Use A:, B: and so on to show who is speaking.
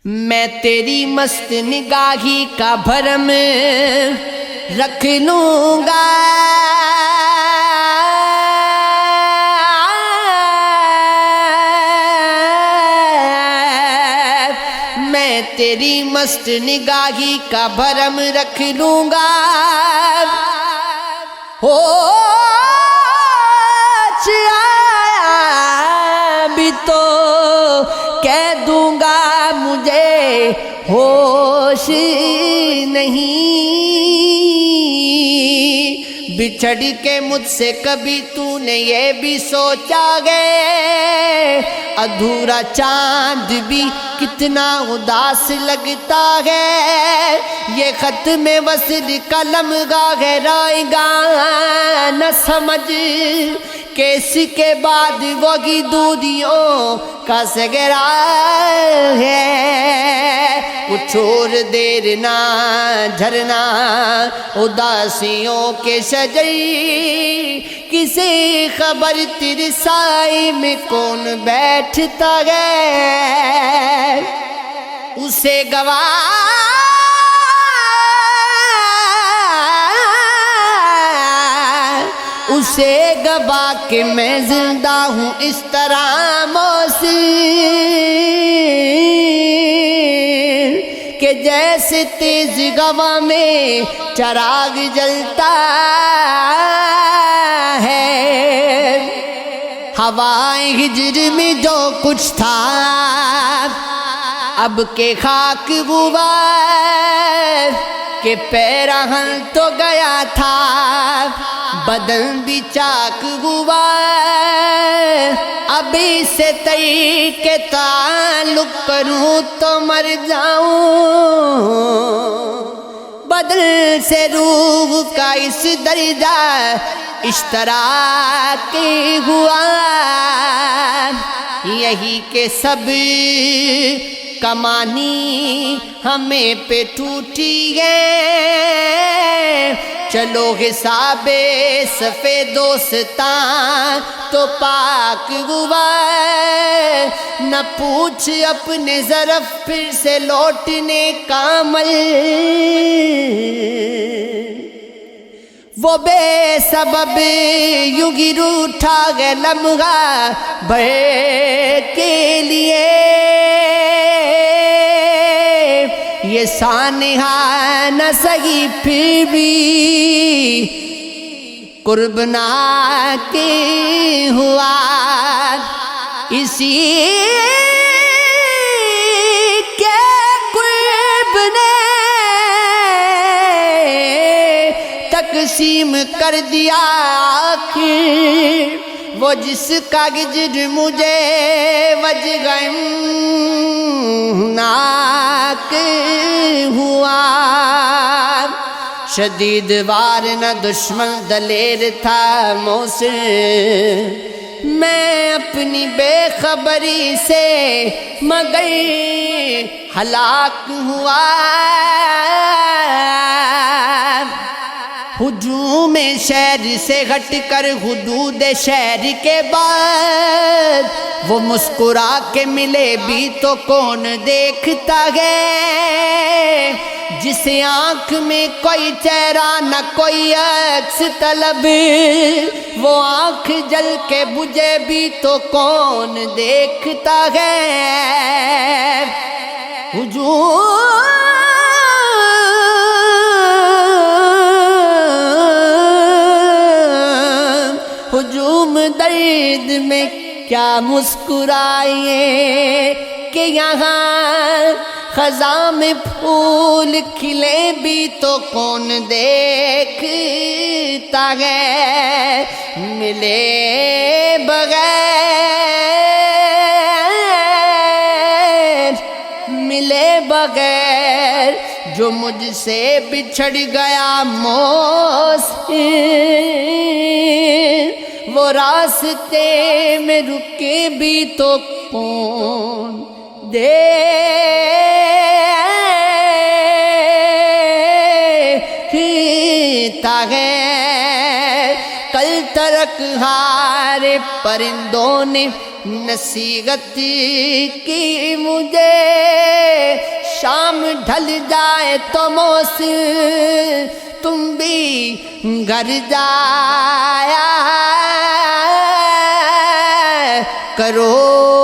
A: میں تیری مست نگاہی کا بھرم رکھ لوں گا، میں تیری مست نگاہی کا بھرم رکھ لوں گا، ہوش آیا بھی تو کہہ دوں گا مجھے ہوش نہیں، بچھڑ کے مجھ سے کبھی تو نے یہ بھی سوچا گے، ادھورا چاند بھی کتنا اداس لگتا ہے، یہ ختم وصل قلم گاہ رائے گا نہ سمجھ کہ اس کے بعد وہی دوریوں کا سگرا ہے، کچھ اور دیر نہ جھرنا اداسیوں کے شجر، کسی خبر تیرے سائے میں کون بیٹھتا ہے، اسے گوا کہ میں زندہ ہوں اس طرح موسر، کہ جیسے تیز گوا میں چراغ جلتا ہے، ہوائیں ہجر میں جو کچھ تھا اب کے خاک ہوا، کہ پیرہن تو گیا تھا بدن بھی چاک ہوا، ابھی سے تئی کے تعلق کروں تو مر جاؤں، بدل سے روح کا اس درجہ اشتراک ہوا، یہی کہ سب کمانی ہمیں پہ ٹوٹی ہے، چلو حساب صفے دوستاں تو پاک ہوا، نہ پوچھ اپنے ظرف پھر سے لوٹنے کا عمل، وہ بے سبب یوں ہی روٹھا گیا لمحہ بھر کے لیے، یہ سانحہ نہ سہی پھر بھی قربناک ہوا، اسی کے قرب نے تقسیم کر دیا آخر وہ جس کا ہجر مجھے وجہ ناک ہوا، شدید وار نہ دشمن دلیر تھا موسر، میں اپنی بے خبری سے مگر ہلاک ہوا، ہجوم شہر سے ہٹ کر حدود شہر کے بعد وہ مسکرا کے ملے بھی تو کون دیکھتا ہے، جس آنکھ میں کوئی چہرہ نہ کوئی عکس طلب، وہ آنکھ جل کے بجھے بھی تو کون دیکھتا ہے، ہجوم درد میں کیا مسکرائے، کہ یہاں خزاں میں پھول کھلے بھی تو کون دیکھتا ہے، ملے بغیر جو مجھ سے بچھڑ گیا موسر، وہ راستے میں رکے بھی تو کون دیکھتا ہے، کل ترک ہارے پرندوں نے نصیحت کی مجھے، ڈھل جائے تو موسم تم بھی گھر جایا کرو